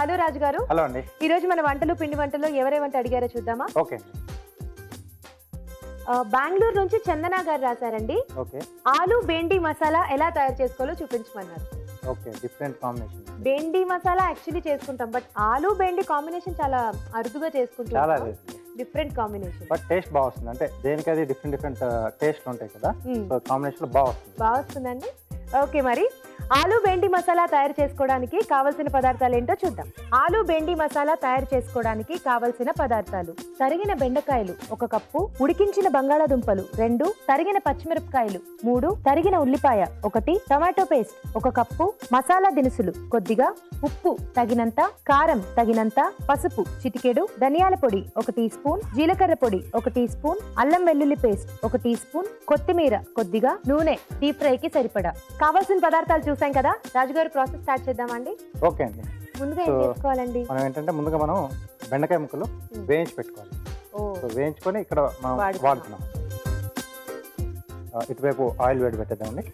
Hello రాజు గారు. Hello అండి. ఈ రోజు మన వంటలు పిండి వంటల్లో ఎవరేమంటే అడిగారో చూద్దామా? ఓకే. బెంగళూరు నుంచి చందన గారు రాశారండి. ఓకే. ఆలు బెండి మసాలా ఎలా తయారు చేసుకోవాలో చూపించమన్నారు. Okay, different combination. బెండి మసాలా యాక్చువల్లీ చేసుకుంటాం, బట్ ఆలు బెండి కాంబినేషన్ చాలా అరుదుగా చేసుకుంటాం. చాలా డిఫరెంట్ కాంబినేషన్, బట్ టేస్ట్ బాగా వస్తుంది. అంటే దేనికి అది డిఫరెంట్ టేస్ట్లు ఉంటాయి కదా, సో కాంబినేషన్ బాగా వస్తుందండి. ఓకే, మరి ఆలు బెండి మసాలా తయారు చేసుకోవడానికి కావలసిన పదార్థాలు ఏంటో చూద్దాం. ఆలు బెండి మసాలా తయారు చేసుకోవడానికి కావలసిన పదార్థాలు: తరిగిన బెండకాయలు 1 కప్పు, ఉడికించిన బంగాళాదుంపలు 2, తరిగిన పచ్చిమిరపకాయలు 3, తరిగిన ఉల్లిపాయ 1, టమాటో పేస్ట్ 1 కప్పు, మసాలా దినుసులు కొద్దిగా, ఉప్పు తగినంత, కారం తగినంత, పసుపు చిటికెడు, ధనియాల పొడి 1 టీ స్పూన్, జీలకర్ర పొడి 1 టీ స్పూన్, అల్లం వెల్లుల్లి పేస్ట్ 1 టీ స్పూన్, కొత్తిమీర కొద్దిగా, నూనె డీప్ ఫ్రైకి సరిపడా. కావాల్సిన పదార్థాలు చూసాం కదా, రాజుగారు ప్రాసెస్ స్టార్ట్ చేద్దామండి. ఓకే అండి. ముందుగా ఏం చేసుకోవాలండి? మనం ఏంటంటే ముందుగా మనం బెండకాయ ముక్కలు వేయించి పెట్టుకోవాలి. సో వేయించుకొని ఇక్కడ మనం వాడుతున్నాం. ఇటువైపు ఆయిల్ వేడి పెట్టేద్దామండి.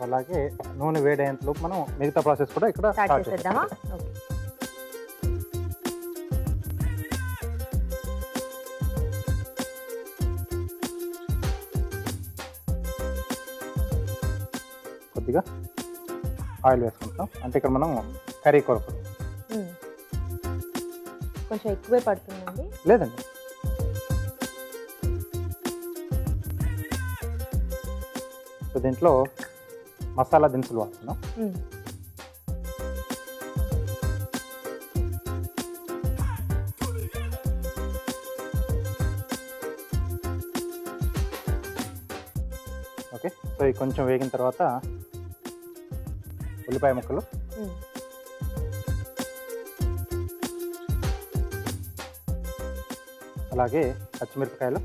అలాగే నూనె వేడేంత లోపు మనం మిగతా ప్రాసెస్ కూడా ఇక్కడ స్టార్ట్ చేద్దామా? కొద్దిగా ఆయిల్ వేసుకుంటాం. అంటే ఇక్కడ మనం కర్రీ కొరకు కొంచెం ఎక్కువే పడుతుందండి. లేదండి, సో దీంట్లో మసాలా దినుసులు వాడుతున్నాం. ఓకే, సో ఇది కొంచెం వేగిన తర్వాత ఉల్లిపాయ ముక్కలు, అలాగే పచ్చిమిరపకాయలు,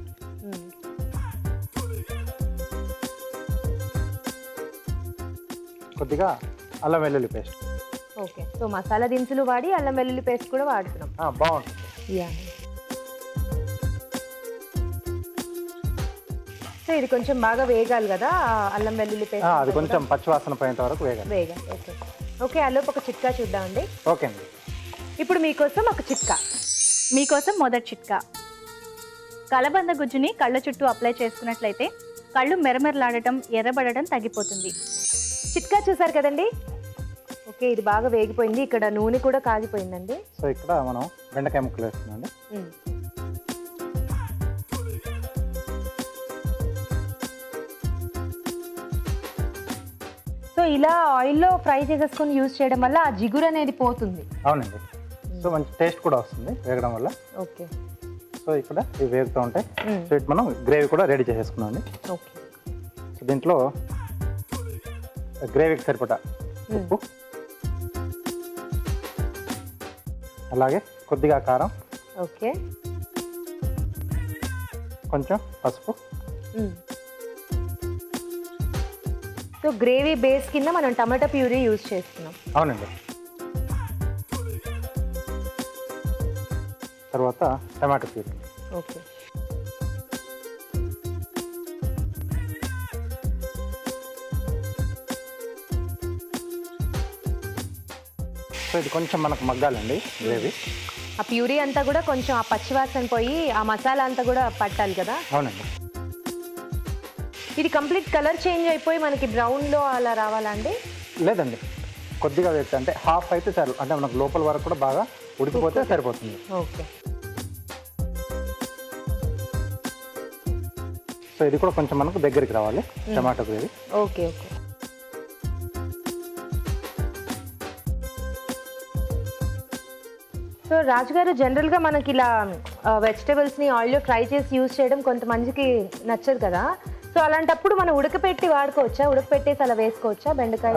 కొద్దిగా అల్లం వెల్లుల్లి పేస్ట్. ఓకే, సో మసాలా దినుసులు వాడి అల్లం వెల్లుల్లి పేస్ట్ కూడా వాడుతున్నాం. బాగుంటుంది. సో ఇది కొంచెం బాగా వేగాలి కదా, అల్లం వెల్లుల్లి పేస్ట్. అది కొంచెం పచ్చివాసన పోయేంత వరకు వేగాలి. ఓకే ఓకే, అల్లోపు ఒక చిట్కా చూద్దామండి. ఓకే అండి. ఇప్పుడు మీకోసం ఒక చిట్కా. మీకోసం మొదటి చిట్కా: కలబంద గుజ్జుని కళ్ళ చుట్టూ అప్లై చేసుకున్నట్లయితే కళ్ళు మెరమెరలాడటం, ఎర్రబడటం తగ్గిపోతుంది. చిట్కా చూసారు కదండి. ఓకే, ఇది బాగా వేగిపోయింది. ఇక్కడ నూనె కూడా కాగిపోయిందండి. సో ఇక్కడ మనం బెండకాయ ముక్కలు వేస్తున్నాండి. సో ఇలా ఆయిల్లో ఫ్రై చేసేసుకొని యూజ్ చేయడం వల్ల ఆ జిగురు అనేది పోతుంది. అవునండి, సో మంచి టేస్ట్ కూడా వస్తుంది వేగడం వల్ల. ఓకే, సో ఇక్కడ ఇవి వేగుతూ ఉంటాయి. సో ఇటు మనం గ్రేవీ కూడా రెడీ చేసేసుకున్నాం. ఓకే, సో దీంట్లో గ్రేవీకి సరిపడా ఉప్పు, అలాగే కొద్దిగా కారం, ఓకే, కొంచెం పసుపు. సో గ్రేవీ బేస్ కింద మనం టమాటా ప్యూరీ యూజ్ చేస్తున్నాం. అవునండి. తర్వాత టమాటా ప్యూరీ. ఓకే, సో ఇది కొంచెం మనకు మగ్గాలండి గ్రేవీ. ఆ ప్యూరీ అంతా కూడా కొంచెం ఆ పచ్చివాసన పోయి ఆ మసాలా అంతా కూడా పట్టాలి కదా. అవునండి. ఇది కంప్లీట్ కలర్ చేంజ్ అయిపోయి మనకి బ్రౌన్లో అలా రావాలండి? లేదండి, కొద్దిగా వేస్తే అంటే హాఫ్ అయితే చాలు. అంటే మనకు లోపల వరకు కూడా బాగా ఉడికిపోతే సరిపోతుంది. ఓకే, సో ఇది కూడా కొంచెం మనకు దగ్గరికి రావాలి tomato gravy. Okay okay. So రాజుగారు, జనరల్గా మనకి ఇలా వెజిటబుల్స్ని ఆయిల్లో ఫ్రై చేసి యూజ్ చేయడం కొంతమందికి నచ్చదు కదా. సో అలాంటప్పుడు మనం ఉడకపెట్టి వాడుకోవచ్చా? ఉడకపెట్టేసి అలా వేసుకోవచ్చా బెండకాయ?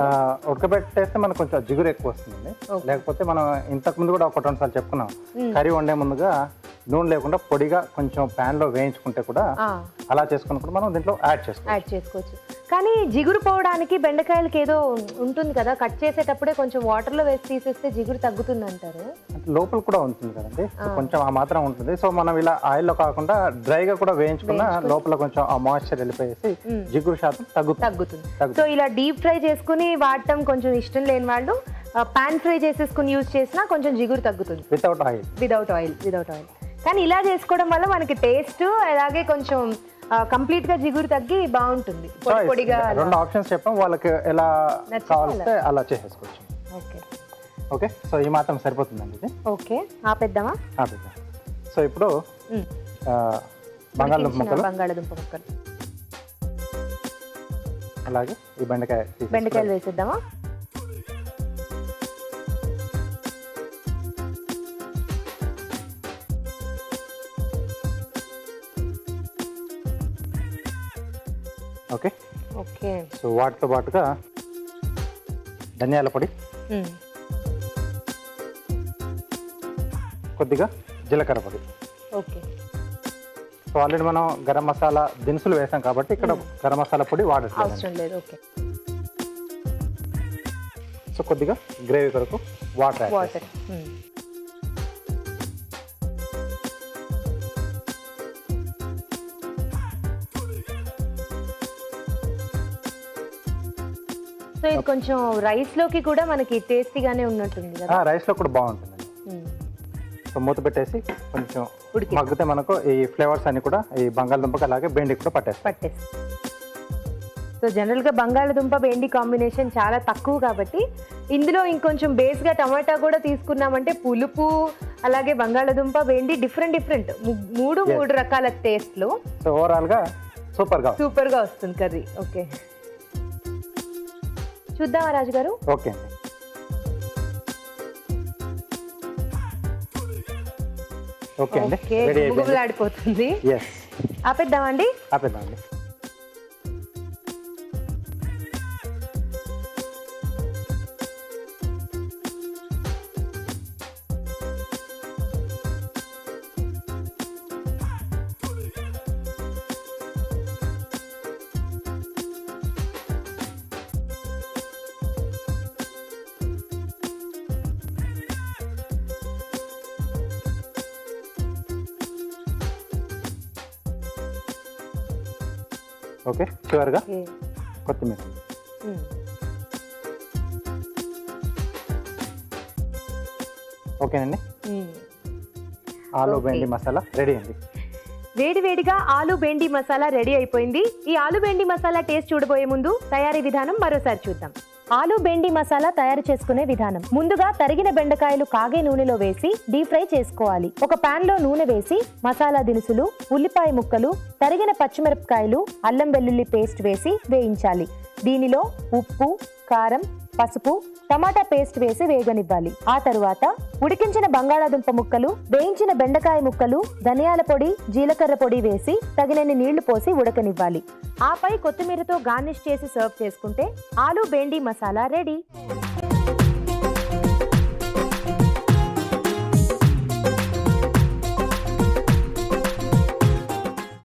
ఉడకబెట్టేస్తే మనకు కొంచెం జిగురు ఎక్కువ వస్తుంది. లేకపోతే మనం ఇంతకు ముందు కూడా 1-2 సార్లు చెప్పుకున్నాం, కర్రీ వండే ముందుగా నూనె లేకుండా పొడిగా కొంచెం ప్యాన్ లో వేయించుకుంటే కూడా అలా చేసుకుని కూడా మనం దీంట్లో యాడ్ చేసుకోవచ్చు. కానీ జిగురు పోవడానికి బెండకాయలకి ఏదో ఉంటుంది కదా, కట్ చేసేటప్పుడే కొంచెం వాటర్ లో వేసి తీసేస్తే జిగురు తగ్గుతుంది అంటారు. లోపల కూడా ఉంటుంది కదండి, కొంచెం ఆ మాత్రం ఉంటుంది. సో మనం ఇలా ఆయిల్ లో కాకుండా డ్రైగా కూడా వేయించుకున్న లోపల కొంచెం ఆ మాయిశ్చర్ వెళ్ళిపోయేసి జిగురు శాతం తగ్గుతుంది. సో ఇలా డీప్ ఫ్రై చేసుకుని వాడటం కొంచెం ఇష్టం లేని వాళ్ళు పాన్ ఫ్రై చేసేసుకుని యూజ్ చేసినా కొంచెం జిగురు తగ్గుతుంది వితౌట్ ఆయిల్. Without oil. కానీ ఇలా చేసుకోవడం వల్ల మనకి టేస్ట్ అలాగే కొంచెం కంప్లీట్ గా జిగురు తగ్గి బాగుంటుంది. పొడిగా 2 ఆప్షన్స్ చెప్పాం, వాళ్ళకి ఎలా కావాలిస్తే అలా చేసేసుకోవచ్చు. ఓకే ఓకే, సో ఈ మాత్రం సరిపోతుందండి ఇది. ఓకే, ఆపేద్దామా? ఆపేద్దాం. సో ఇప్పుడు బంగాళదుంప ముక్కలు అలాగే ఈ బెండకాయలు వేసేద్దామా? Okay okay. సో వాటితో పాటుగా ధనియాల పొడి, కొద్దిగా జీలకర్ర పొడి. ఓకే. సో ఆల్రెడీ మనం గరం మసాలా దినుసులు వేసాం కాబట్టి ఇక్కడ గరం మసాలా పొడి అవసరం లేదు. ఓకే. సో కొద్దిగా గ్రేవీ కొరకు వాటర్. సో ఇది కొంచెం రైస్ లోకి కూడా మనకి టేస్టీగానే ఉన్నట్టుంది కదా? రైస్ లో కూడా బాగుంటుంది. సో మూత పెట్టేసి కొంచెం మగ్గితే మనకు ఈ ఫ్లేవర్స్ అన్ని కూడా ఈ బంగాళదుంపకి అలాగే బెండికి కూడా పట్టేస్తాయి. సో జనరల్గా బంగాళదుంప బెండి కాంబినేషన్ చాలా తక్కువ కాబట్టి ఇందులో ఇంకొంచెం బేస్గా టమాటా కూడా తీసుకున్నామంటే పులుపు అలాగే బంగాళదుంప బెండి డిఫరెంట్ మూడు రకాల టేస్ట్లు. సో ఓవరాల్గా సూపర్గా వస్తుంది కర్రీ. ఓకే, చూద్దామా రాజు గారు? ఓకే అండి. ఓకే అండి, గుబులాడిపోతుంది. ఆపేద్దామండి? ఆపేద్దామండి. ఓకే, చివరిగా కొత్తిమీర. ఓకేనండి, ఆలు బెండి మసాలా రెడీ అండి. వేడివేడిగా ఆలు బెండి మసాలా రెడీ అయిపోయింది. ఈ ఆలు బెండి మసాలా టేస్ట్ చూడబోయే ముందు తయారీ విధానం మరోసారి చూద్దాం. ఆలు బెండి మసాలా తయారు చేసుకునే విధానం. ముందుగా తరిగిన బెండకాయలు కాగే నూనెలో వేసి డీప్ ఫ్రై చేసుకోవాలి. ఒక పాన్ లో నూనె వేసి మసాలా దినుసులు, ఉల్లిపాయ ముక్కలు, తరిగిన పచ్చిమిరపకాయలు, అల్లం వెల్లుల్లి పేస్ట్ వేసి వేయించాలి. దీనిలో ఉప్పు, కారం, పసుపు, టమాటా పేస్ట్ వేసి వేగనివ్వాలి. ఆ తరువాత ఉడికించిన బంగాళాదుంప ముక్కలు, వేయించిన బెండకాయ ముక్కలు, ధనియాల పొడి, జీలకర్ర పొడి వేసి తగినన్ని నీళ్లు పోసి ఉడకనివ్వాలి. ఆపై కొత్తిమీరతో గార్నిష్ చేసి సర్వ్ చేసుకుంటే ఆలు బెండి మసాలా రెడీ.